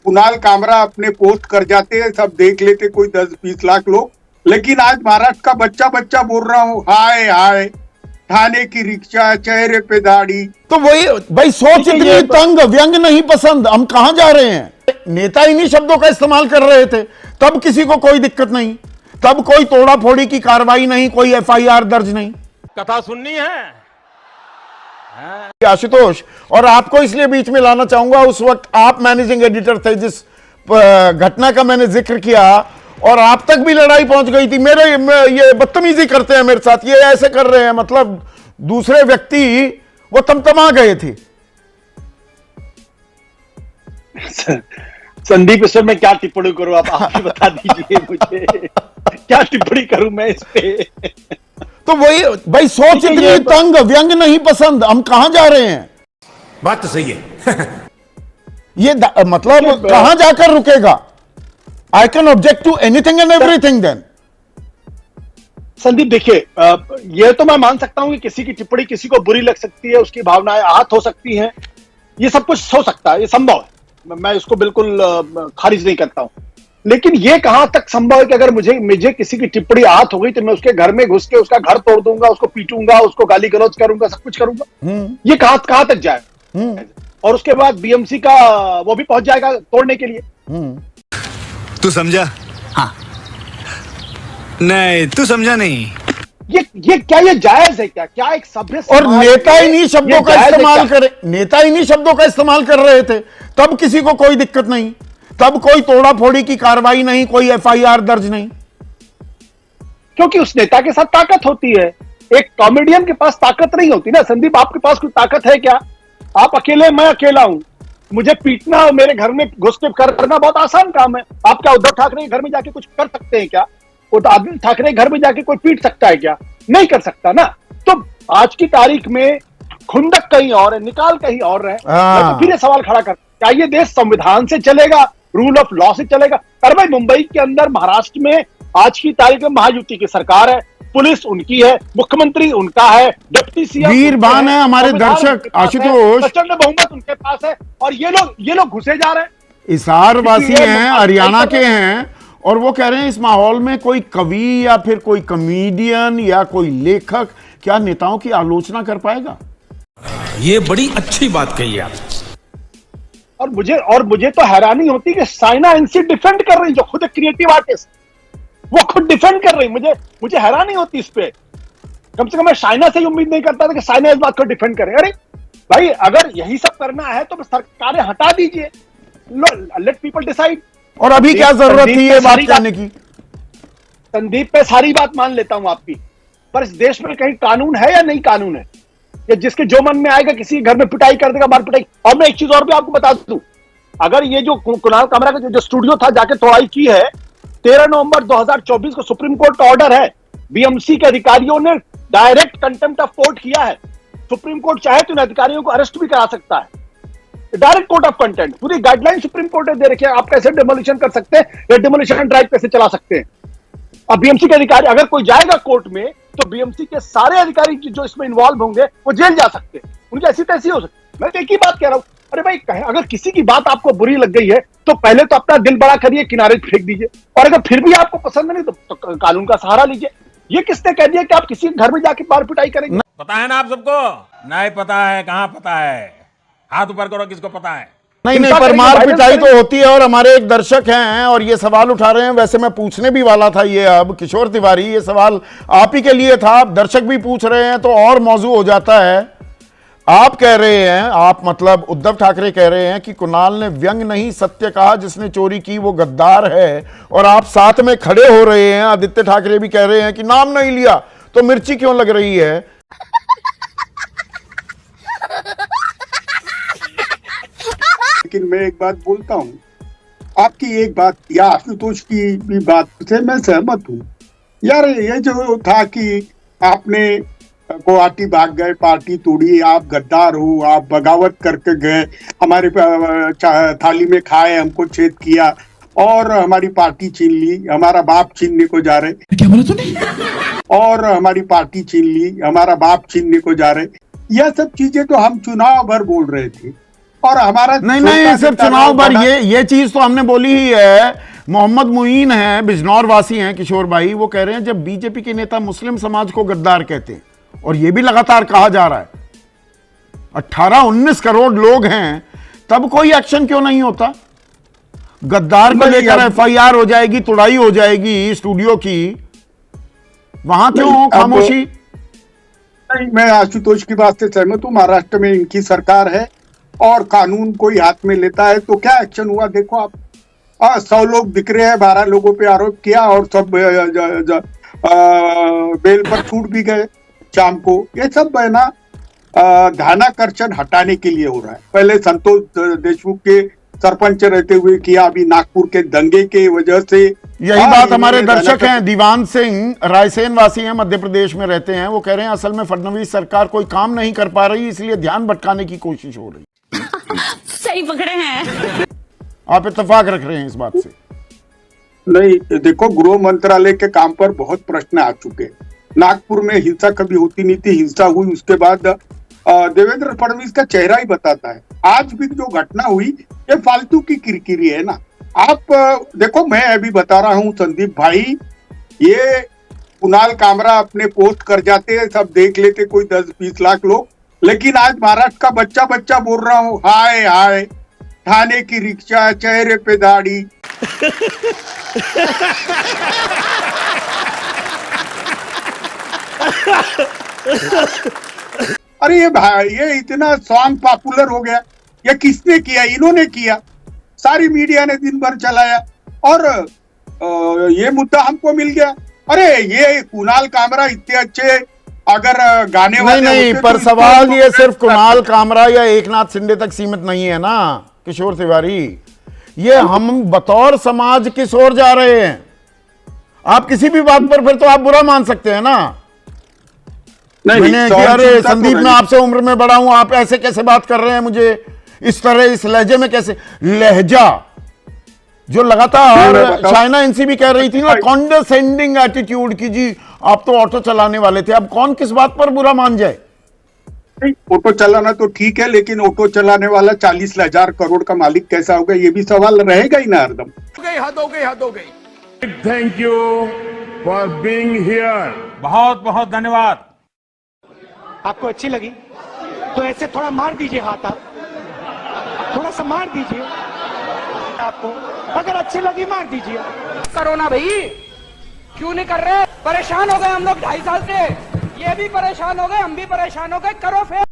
कुणाल कामरा अपने पोस्ट कर जाते हैं, सब देख लेते कोई 10-20 लाख लोग, लेकिन आज महाराष्ट्र का बच्चा बच्चा बोल रहा हूँ हाय हाय, थाने की रिक्शा, चेहरे पे दाढ़ी। तो वही भाई, सोच इतनी तंग, व्यंग नहीं पसंद, हम कहां जा रहे हैं। नेता इन्हीं शब्दों का इस्तेमाल कर रहे थे, तब किसी को कोई दिक्कत नहीं, तब कोई तोड़ा फोड़ी की कार्रवाई नहीं, कोई एफआईआर दर्ज नहीं। कथा सुननी है आशुतोष, और आपको इसलिए बीच में लाना चाहूंगा, उस वक्त आप मैनेजिंग एडिटर थे जिस घटना का मैंने जिक्र किया, और आप तक भी लड़ाई पहुंच गई थी। ये बदतमीजी करते हैं मेरे साथ, ये ऐसे कर रहे हैं, मतलब दूसरे व्यक्ति वो तमतमा गए थे। संदीप, इस पर मैं क्या टिप्पणी करूं, आप ही बता दीजिए मुझे, क्या टिप्पणी करूं मैं इस पे। तो वही भाई, सोच इतनी तंग, व्यंग नहीं पसंद, हम कहां जा रहे हैं। बात तो सही है। ये मतलब कहां जाकर रुकेगा। I can object to anything and everything then. Sandeep देखिए, यह तो मैं मान सकता हूं कि किसी की टिप्पणी किसी को बुरी लग सकती है, उसकी भावनाएं आहत हो सकती हैं, ये सब कुछ हो सकता है, ये संभव है, मैं इसको बिल्कुल खारिज नहीं करता हूं। लेकिन ये कहां तक संभव है कि अगर मुझे किसी की टिप्पणी आहत हो गई तो मैं उसके घर में घुस के उसका घर तोड़ दूंगा, उसको पीटूंगा, उसको गाली गलौज करूंगा, सब कुछ करूंगा। ये कहां तक जाए। और उसके बाद बीएमसी का वो भी पहुंच जाएगा तोड़ने के लिए। तू समझा? हाँ। नहीं, तू समझा नहीं। ये क्या, ये जायज है क्या? क्या एक सभ्य और नेता इन्हीं शब्दों का इस्तेमाल करे, नेता इन्हीं शब्दों का इस्तेमाल कर रहे थे, तब किसी को कोई दिक्कत नहीं, तब कोई तोड़ा फोड़ी की कार्रवाई नहीं, कोई एफआईआर दर्ज नहीं। क्योंकि उस नेता के साथ ताकत होती है। एक कॉमेडियन के पास ताकत नहीं होती ना। संदीप, आपके पास कोई ताकत है क्या? आप अकेले, मैं अकेला हूं, मुझे पीटना और मेरे घर में घुस के करना बहुत आसान काम है। आप क्या उद्धव ठाकरे के घर में जाके कुछ कर सकते हैं क्या? उद्धव ठाकरे घर में जाके कोई पीट सकता है क्या? नहीं कर सकता ना। तो आज की तारीख में खुंदक कहीं और है, निकाल कहीं और है। मैं तो फिर ये सवाल खड़ा कर, क्या ये देश संविधान से चलेगा, रूल ऑफ लॉ से चलेगा? अरे भाई, मुंबई के अंदर, महाराष्ट्र में आज की तारीख में महायुति की सरकार है, पुलिस उनकी है, मुख्यमंत्री उनका है, डिप्टी सीएम वीरबान है, हमारे दर्शक आशुतोष, प्रचंड बहुमत उनके पास है, और ये लोग घुसे जा रहे हैं। इसार वासी हैं, हरियाणा के हैं, और वो कह रहे हैं इस माहौल में कोई कवि या फिर कोई कॉमेडियन या कोई लेखक क्या नेताओं की आलोचना कर पाएगा? ये बड़ी अच्छी बात कही आप। और मुझे तो हैरानी होती कि साइना इनसे डिफेंड कर रही, जो खुद एक क्रिएटिव आर्टिस्ट, वो खुद डिफेंड कर रही। मुझे हैरानी होती इस पे। कम से कम मैं साइना से उम्मीद नहीं करता था कि साइना इस बात को डिफेंड करे। अरे भाई, अगर यही सब करना है तो सरकारें हटा दीजिए, लेट पीपल डिसाइड। और अभी क्या जरूरत थी ये बात कहने की? संदीप, पे सारी बात मान लेता हूं आपकी, पर इस देश में कहीं कानून है या नहीं कानून है? या जिसके जो मन में आएगा किसी घर में पिटाई कर देगा, मार पिटाई। और मैं एक चीज और भी आपको बता दूं, अगर ये जो कुणाल कामरा का जो स्टूडियो था जाके तोड़ाई की है, 13 नवंबर 2024 को सुप्रीम कोर्ट का ऑर्डर है, बीएमसी के अधिकारियों ने डायरेक्ट कंटेम्प्ट ऑफ कोर्ट किया है। सुप्रीम कोर्ट चाहे तो इन अधिकारियों को अरेस्ट भी करा सकता है, डायरेक्ट कोर्ट ऑफ कंटेंट। पूरी गाइडलाइन सुप्रीम कोर्ट ने दे रखी है, आप कैसे डिमोलिशन कर सकते हैं या डिमोलिशन ड्राइव कैसे चला सकते हैं। अब बीएमसी के अधिकारी, अगर कोई जाएगा कोर्ट में तो बीएमसी के सारे अधिकारी जो इसमें इन्वॉल्व होंगे वो जेल जा सकते हैं, उनकी ऐसी तैसी हो सकती। मैं तो एक ही बात कह रहा हूं, अरे भाई, अगर किसी की बात आपको बुरी लग गई है तो पहले तो अपना दिल बड़ा करिए, किनारे फेंक दीजिए, और अगर फिर भी आपको पसंद नहीं तो कानून का सहारा लीजिए। ये किसने कह दिया कि आप किसी घर में जाके मार पिटाई करेंगे? पता है ना आप सबको? नहीं पता है? कहां पता है? हाथ ऊपर करो, किसको पता है? नहीं, पर मार पिटाई तो होती है। और हमारे एक दर्शक हैं और ये सवाल उठा रहे हैं, वैसे मैं पूछने भी वाला था ये, अब किशोर तिवारी, ये सवाल आप ही के लिए था, आप दर्शक भी पूछ रहे हैं तो और मौजू हो जाता है। आप कह रहे हैं, आप मतलब उद्धव ठाकरे कह रहे हैं कि कुणाल ने व्यंग नहीं सत्य कहा, जिसने चोरी की वो गद्दार है, और आप साथ में खड़े हो रहे हैं। आदित्य ठाकरे भी कह रहे हैं कि नाम नहीं लिया तो मिर्ची क्यों लग रही है। लेकिन मैं एक बात बोलता हूं, आपकी एक बात या आशुतोष की भी बात से मैं सहमत हूं। यार, ये जो था कि आपने गुवाहाटी भाग गए, पार्टी तोड़ी, आप गद्दार हो, आप बगावत करके गए, हमारे थाली में खाए, हमको छेद किया और हमारी पार्टी छीन ली, हमारा बाप छीनने को जा रहे। क्या बोला तूने? और हमारी पार्टी छीन ली, हमारा बाप छीनने को जा रहे। यह सब चीजें तो हम चुनाव भर बोल रहे थे, और हमारा नहीं छोटा नहीं, सिर्फ नेता चुनाव राव पर बड़ा- ये चीज तो हमने बोली ही है। मोहम्मद मुईन है, बिजनौर वासी हैं किशोर भाई, वो कह रहे हैं जब बीजेपी के नेता मुस्लिम समाज को गद्दार कहते हैं, और ये भी लगातार कहा जा रहा है, 18-19 करोड़ लोग हैं, तब कोई एक्शन क्यों नहीं होता? गद्दार को नहीं, लेकर अब- एफआईआर हो जाएगी, तुड़ाई हो जाएगी स्टूडियो की, वहां क्यों नहीं, अब- खामोशी? नहीं, मैं आशुतोष की बात से सहमत हूँ। महाराष्ट्र में इनकी सरकार है और कानून कोई हाथ में लेता है तो क्या एक्शन हुआ देखो आप। 100 लोग दिख रहे हैं, 12 लोगों पे आरोप किया और सब बेल पर छूट भी गए शाम को। ये सब है ना ध्यानाकर्षण हटाने के लिए हो रहा है। पहले संतोष देशमुख के सरपंच रहते हुए किया, अभी नागपुर के दंगे के वजह से। यही बात हमारे इन्होंने दर्शक हैं, दीवान सिंह रायसेन वासी हैं, मध्य प्रदेश में रहते हैं, वो कह रहे हैं असल में फडणवीस सरकार कोई काम नहीं कर पा रही, इसलिए ध्यान भटकाने की कोशिश हो रही। सही पकड़े हैं। आप इत्तेफाक रख रहे हैं इस बात से? नहीं, देखो गृह मंत्रालय के काम पर बहुत प्रश्न आ चुके हैं। नागपुर में हिंसा कभी होती नहीं थी, हिंसा हुई, उसके बाद देवेंद्र फडणवीस का चेहरा ही बताता है। आज भी जो घटना हुई ये फालतू की किरकिरी है ना। आप देखो, मैं अभी बता रहा हूँ संदीप भाई, ये कुणाल कामरा अपने पोस्ट कर जाते हैं, सब देख लेते कोई 10-20 लाख लोग, लेकिन आज महाराष्ट्र का बच्चा बच्चा बोल रहा हूँ, हाय हाय थाने की रिक्शा, चेहरे पे दाढ़ी। अरे ये भाई, ये इतना सॉन्ग पॉपुलर हो गया, ये किसने किया? इन्होंने किया, सारी मीडिया ने दिन भर चलाया और ये मुद्दा हमको मिल गया। अरे ये कुणाल कामरा इतने अच्छे अगर गाने नहीं वाले नहीं, होते पर तो सवाल इनको ये सिर्फ कुणाल कामरा या एकनाथ शिंदे तक सीमित नहीं है ना किशोर तिवारी, ये हम बतौर समाज किस ओर जा रहे हैं। आप किसी भी बात पर फिर तो आप बुरा मान सकते हैं ना। नहीं, मैंने कि अरे सहनशीलता तो संदीप मैं नहीं। आपसे उम्र में बड़ा हूं, आप ऐसे कैसे बात कर रहे हैं मुझे इस तरह, इस लहजे में कैसे? लहजा जो लगातार मैं बताऊं- चाइना एनसी भी कह रही थी ना, कॉन्डेसेंडिंग एटीट्यूड की, जी आप तो ऑटो चलाने वाले थे, अब कौन किस बात पर बुरा मान जाए? नहीं, ऑटो चलाना तो ठीक है, लेकिन ऑटो चलाने वाला 40,000 करोड़ का मालिक कैसा होगा, ये भी सवाल रहेगा ही ना हरदम। Thank you for being here. बहुत बहुत धन्यवाद। आपको अच्छी लगी तो ऐसे थोड़ा मार दीजिए हाथ, आप थोड़ा सा मार दीजिए। आपको अगर अच्छी लगी मार दीजिए। करो ना भाई, क्यों नहीं कर रहे? परेशान हो गए हम लोग 2.5 साल से, ये भी परेशान हो गए, हम भी परेशान हो गए, करो फिर।